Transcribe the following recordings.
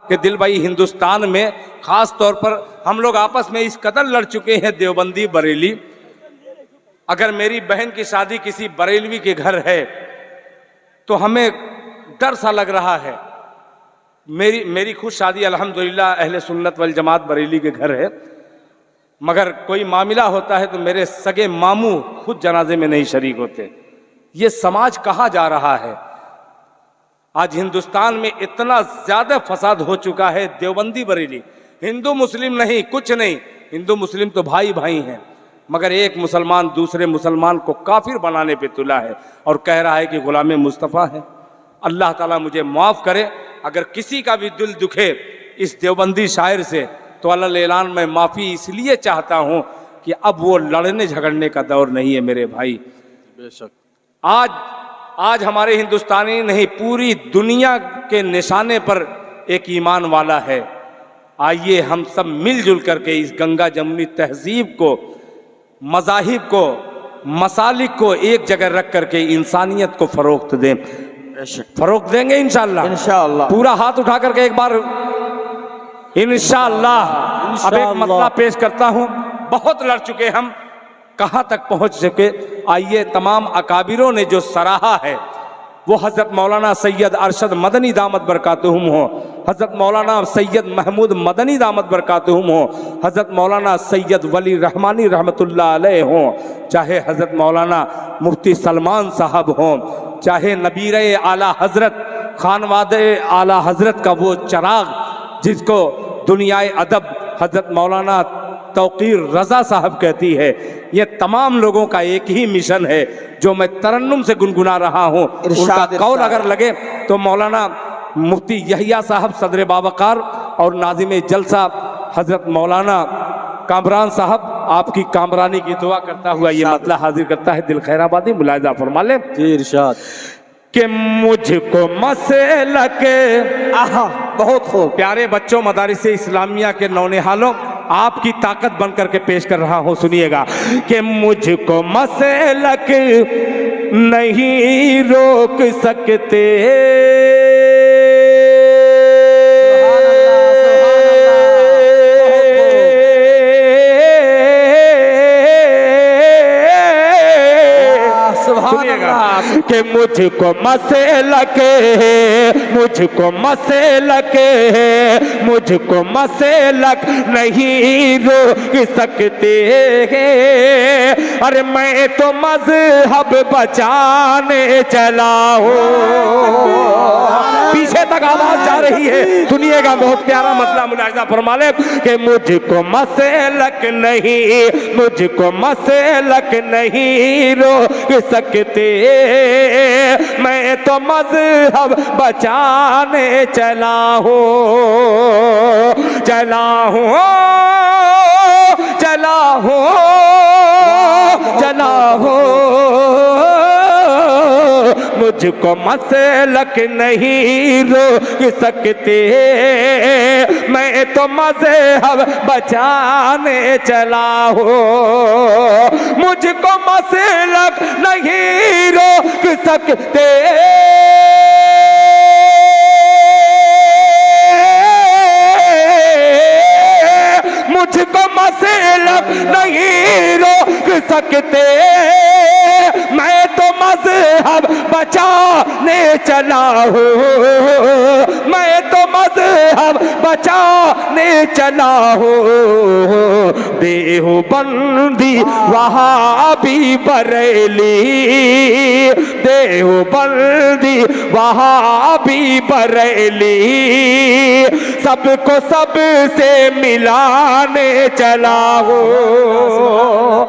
कि दिल भाई हिंदुस्तान में खास तौर पर हम लोग आपस में इस कदर लड़ चुके हैं देवबंदी बरेली। अगर मेरी बहन की शादी किसी बरेलवी के घर है तो हमें डर सा लग रहा है। मेरी खुद शादी अल्हम्दुलिल्लाह अहले सुन्नत वल जमात बरेली के घर है, मगर कोई मामला होता है तो मेरे सगे मामू खुद जनाजे में नहीं शरीक होते। ये समाज कहाँ जा रहा है? आज हिंदुस्तान में इतना ज्यादा फसाद हो चुका है। देवबंदी बरेली, हिंदू मुस्लिम नहीं, कुछ नहीं, हिंदू मुस्लिम तो भाई भाई हैं, मगर एक मुसलमान दूसरे मुसलमान को काफिर बनाने पे तुला है और कह रहा है कि गुलाम मुस्तफ़ा है। अल्लाह ताला मुझे माफ करे, अगर किसी का भी दिल दुखे इस देवबंदी शायर से तो अल्लाह ऐलान मैं माफी इसलिए चाहता हूं कि अब वो लड़ने झगड़ने का दौर नहीं है मेरे भाई। बेशक आज हमारे हिंदुस्तानी नहीं, पूरी दुनिया के निशाने पर एक ईमान वाला है। आइए हम सब मिलजुल करके इस गंगा जमुनी तहजीब को, मज़ाहिब को, मसालिक को एक जगह रख करके इंसानियत को फरोख्त दें। फरोख्त देंगे इंशाअल्लाह। इंशाअल्लाह पूरा हाथ उठा करके एक बार इंशाअल्लाह। अब एक मतला पेश करता हूं। बहुत लड़ चुके हम, कहां तक पहुंच चुके। आइए तमाम अकाबिरों ने जो सराहा है वो हजरत मौलाना सैयद अरशद मदनी दामत बरकातुहुम हो, हजरत मौलाना सैयद महमूद मदनी दामत बरकातुहुम हो, हजरत मौलाना सैयद वली रहमानी रहमतुल्लाह अलैह हो, चाहे हजरत मौलाना मुफ्ती सलमान साहब हो, चाहे नबीर आला हजरत खानवादे आला हजरत का वो चराग जिसको दुनियाए अदब हजरत मौलाना तौकीर रजा साहब कहती है। ये तमाम लोगों का एक ही मिशन है जो मैं तरन्नुम से गुनगुना रहा हूँ। उनका कौल अगर लगे तो मौलाना मुफ्ती यहिया साहब सदर बावकार और नाजिम जलसा हजरत मौलाना कामरान साहब आपकी कामरानी की दुआ करता हुआ ये मतला हाजिर करता है। दिल खैराबादी मुलायजा फरमा ले जी इरशाद कि मुझको मसलक बहुत खूब। प्यारे बच्चों, मदारिस इस्लामिया के नौनिहालों, आपकी ताकत बनकर के पेश कर रहा हूं, सुनिएगा कि मुझको मसलक नहीं रोक सकते, कि मुझको मसलक, मुझको मसलक, मुझको मसलक नहीं रोक सकते। अरे मैं तो मजहब बचाने चला हूँ। पीछे तक आवाज जा रही है, सुनिएगा, बहुत प्यारा मतला मुलाहिजा फरमा ले कि मुझको मसलक नहीं, मुझको मसलक नहीं रोक सकते, मैं तो मजहब बचाने चला हूँ, चला हूँ, चला हूँ, चला हूँ। मुझको मसलक नहीं रोक सकते, मैं तो मजहब बचाने चला हूँ। मुझको मसलक नहीं रोक सकते, मुझको मसलक नहीं रोक सकते, मैं तो मजहब बचाने चला हूँ, मैं तो मजहब बचाने चला हूँ। देवबंदी वहाबी बरेली, देवबंदी वहाबी बरेली, सबको सबसे मिलाने चला हूँ।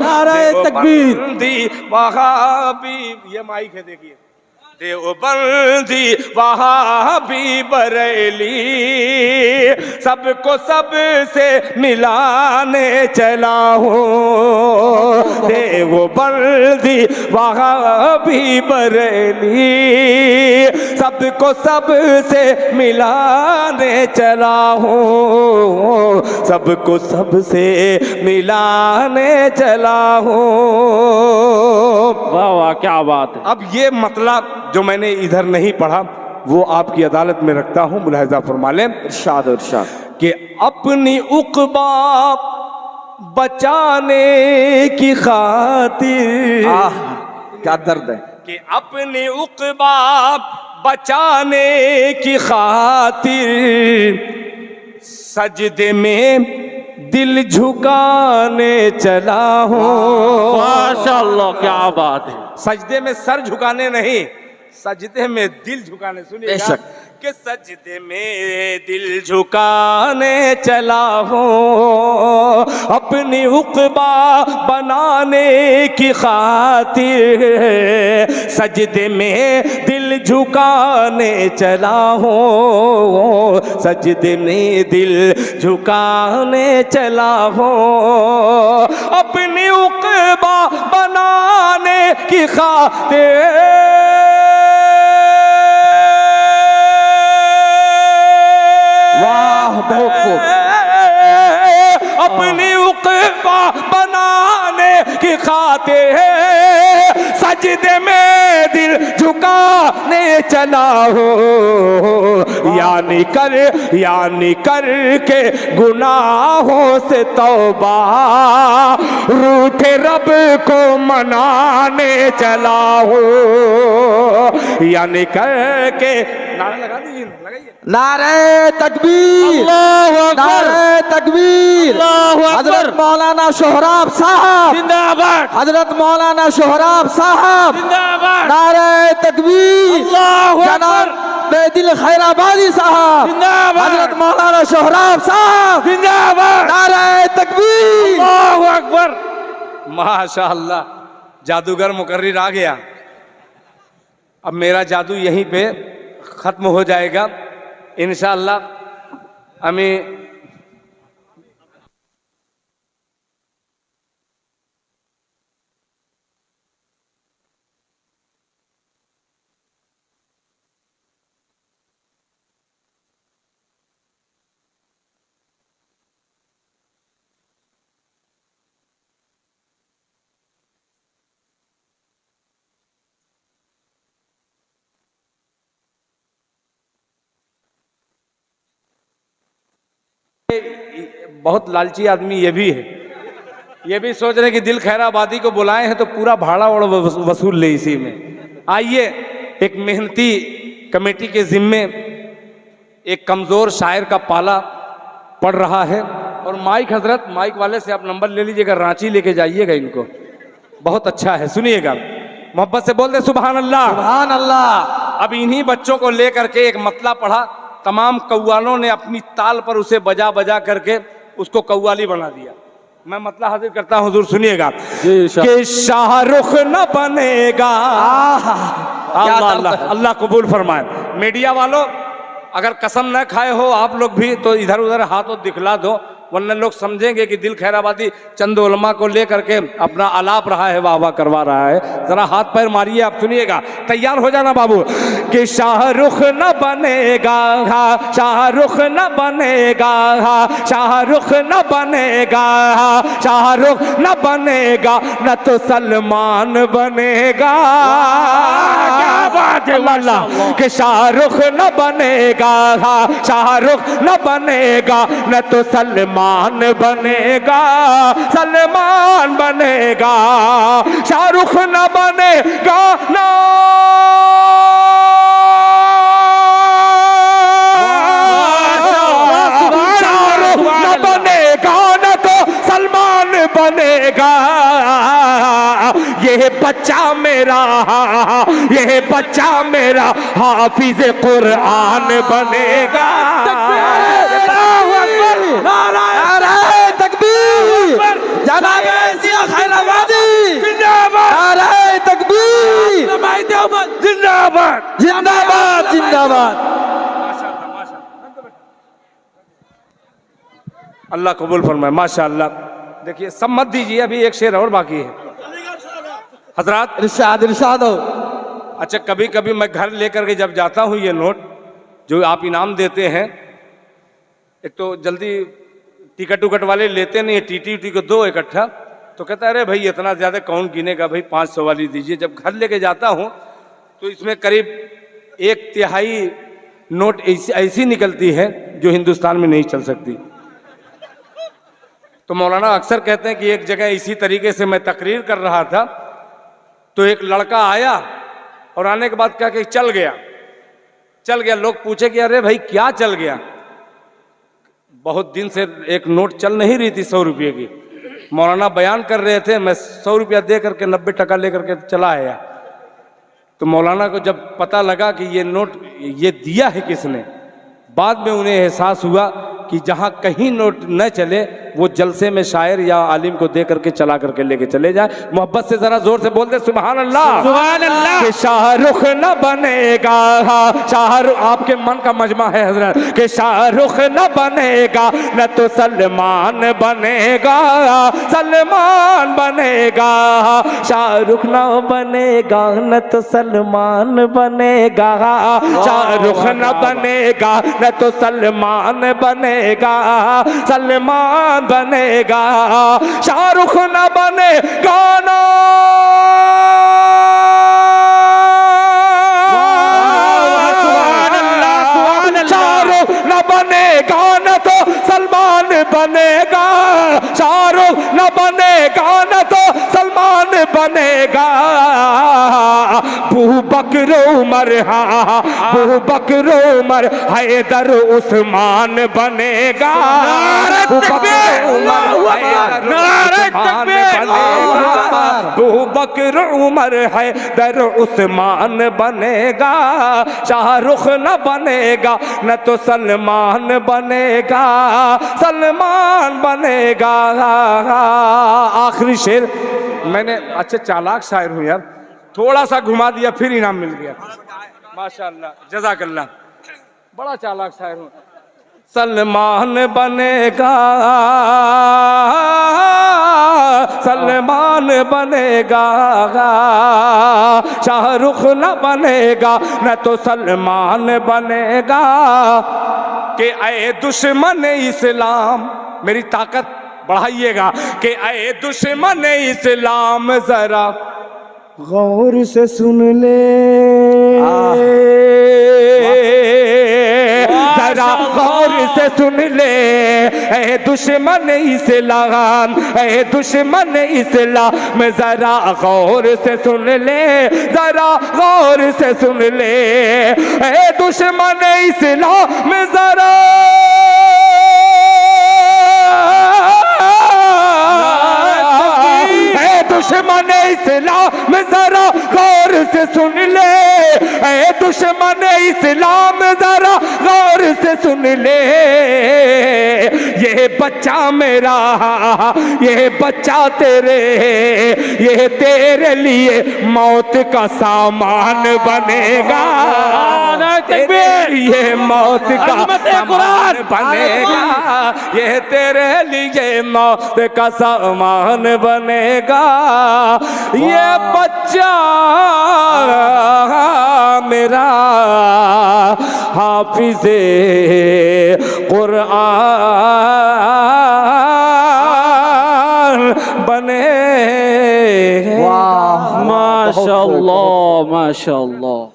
नारे तकबीर वहाबी, ये माइक है देखिए, देवबंदी वहाबी बरेली, सबको सबसे मिलाने चला हूँ। देवबंदी वहाबी बरेली, सबको सबसे मिलाने चला हूँ, सबको सबसे मिलाने चला हूँ। वाह वाह क्या बात है। अब ये मतलब जो मैंने इधर नहीं पढ़ा, वो आपकी अदालत में रखता हूं, मुलाहिजा फरमा लें। इरशाद इरशाद कि अपनी उक़बा बचाने की खातिर, क्या दर्द है, कि अपनी उक़बा बचाने की खातिर सजदे में दिल झुकाने चला हूँ। माशाअल्लाह, क्या बात है। सजदे में सर झुकाने नहीं, सजदे में दिल झुकाने। सुनिएगा बेशक। कि सजदे में दिल झुकाने चला हूँ, अपनी उक़बा बनाने की खातिर सजदे में दिल झुकाने चला हूँ, सजदे में दिल झुकाने चला हूँ, अपनी उक़बा बनाने की खातिर। वाह, बहुत खूब। अपनी उक़बा बनाने की खातिर सजदे में दिल झुकाने चला हो, यानी कर के गुनाहों से तौबा रूठे रब को मनाने चला हो, यानी कर के। नारा लगा दीजिए, लगाइए। नारे तकबीर, नारे तकबीर। हजरत मौलाना सोहराब साहब जिंदाबाद, हजरत मौलाना सोहराब साहब जिंदाबाद, नारे तकबीर। जनाब बेदिल खैराबादी साहब जिंदाबाद, हजरत मौलाना सोहराब साहब जिंदाबाद, नारे तकबीर। अल्लाहु अकबर। माशाअल्लाह, जादूगर मुकर्रिर आ गया। अब मेरा जादू यहीं पे खत्म हो जाएगा इंशाअल्लाह। हमें बहुत लालची आदमी ये भी है, ये भी सोच रहे हैं कि दिल खैराबादी को बुलाए हैं तो पूरा भाड़ा और वसूल ले इसी में। आइए, एक मेहनती कमेटी के जिम्मे एक कमज़ोर शायर का पाला पड़ रहा है। और माइक हजरत, माइक वाले से आप नंबर ले लीजिएगा, रांची लेके जाइएगा इनको, बहुत अच्छा है। सुनिएगा, मोहब्बत से बोल दे सुभान अल्लाह, सुभान अल्लाह। अब इन्हीं बच्चों को लेकर के एक मतला पढ़ा, तमाम कव्वालों ने अपनी ताल पर उसे बजा बजा करके उसको कव्वाली बना दिया। मैं मतला हाजिर करता हूँ, हुजूर सुनिएगा। कि शाहरुख न बनेगा, अल्लाह अल्लाह अल्लाह कबूल फरमाए। मीडिया वालों, अगर कसम न खाए हो आप लोग भी तो इधर उधर हाथों दिखला दो, वरना लोग समझेंगे कि दिल खैराबादी चंद उलमा को लेकर के अपना आलाप रहा है, वाह वाह करवा रहा है। जरा हाथ पैर मारिए, आप सुनिएगा, तैयार हो जाना बाबू। कि शाहरुख न बनेगा, शाहरुख न बनेगा, शाहरुख न बनेगा, शाहरुख न बनेगा, न तो सलमान बनेगा। क्या बात है अल्लाह। कि शाहरुख न बनेगा, शाहरुख न बनेगा, न तो सलमान बनेगा, सलमान बनेगा, शाहरुख न बनेगा ना। शाहरुख न बनेगा ना तो सलमान बनेगा। ये बच्चा मेरा, ये बच्चा मेरा हाफिज कुरान बनेगा। नारे तकबीर, जनाब खैराबादी जिंदाबाद, नारे तकबीर, जिंदाबाद जिंदाबाद जिंदाबाद। अल्लाह कबूल फरमाए, माशाअल्लाह। देखिए, सब मत दीजिए, अभी एक शेर और बाकी है हजरात। इरशाद इरशाद हो। अच्छा, कभी कभी मैं घर लेकर के जब जाता हूँ ये नोट जो आप इनाम देते हैं, एक तो जल्दी टिकट उकट वाले लेते नहीं, टीटी उटी को दो इकट्ठा, तो कहता है अरे भाई इतना ज़्यादा कौन गिनेगा भाई, 500 वाली दीजिए। जब घर लेके जाता हूँ तो इसमें करीब एक तिहाई नोट ऐसी निकलती है जो हिंदुस्तान में नहीं चल सकती। तो मौलाना अक्सर कहते हैं कि एक जगह इसी तरीके से मैं तकरीर कर रहा था, तो एक लड़का आया और आने के बाद क्या कि चल गया। लोग पूछे कि अरे भाई क्या चल गया? बहुत दिन से एक नोट चल नहीं रही थी 100 रुपये की। मौलाना बयान कर रहे थे, मैं 100 रुपया दे करके 90 टका लेकर के चला आया। तो मौलाना को जब पता लगा कि ये नोट ये दिया है किसने, बाद में उन्हें एहसास हुआ कि जहाँ कहीं नोट न चले वो जलसे में शायर या आलिम को दे करके चला करके लेके चले जाए। मोहब्बत से जरा जोर से बोल दे सुभान अल्लाह, सुभान अल्लाह। कि शाहरुख न बनेगा, शाहरुख आपके मन का मजमा है हजरत, कि शाहरुख न बनेगा न तो सलमान बनेगा, सलमान बनेगा। शाहरुख न बनेगा न तो सलमान बनेगा, शाहरुख न बनेगा न तो सलमान बनेगा, सलमान बनेगा। शाहरुख न बनेगा ना शाहरुख न बनेगा न तो सलमान बनेगा, शाहरुख न बनेगा न तो सलमान बनेगा। बू बकर उमर, हाँ बू बकर उमर, हैदर उस्मान बनेगा। बू बकर उमर हैदर उस्मान बनेगा। शाहरुख न बनेगा न तो सलमान बनेगा, सलमान बनेगा। आखिरी शेर मैंने, अच्छा चालाक शायर हूं यार, थोड़ा सा घुमा दिया फिर इनाम मिल गया। माशाअल्लाह, जज़ाकल्लाह, बड़ा चालाक शायर हूं। सलमान बनेगा, सलमान बनेगा। शाहरुख न बनेगा न तो सलमान बनेगा। कि ऐ दुश्मन इस्लाम, मेरी ताकत बढ़ाइएगा, कि ऐ दुश्मन इस्लाम जरा गौर से सुन ले, जरा गौर से सुन ले। ऐ दुश्मन इस्लाम, ऐ दुश्मन इस्लाम जरा गौर से सुन ले, जरा गौर से सुन ले। ऐ दुश्मन इस्लाम जरा दुश्मन इस्लाम जरा गौर से सुन ले, ऐ दुश्मन इस्लाम जरा गौर से सुन ले। ये बच्चा मेरा, ये बच्चा तेरे, ये तेरे लिए मौत का सामान बनेगा। ये मौत का सामान बनेगा, ये तेरे लिए मौत का सामान बनेगा। ये बच्चा मेरा हाफिज़े कुरान बने। वाह, माशाअल्लाह माशाअल्लाह।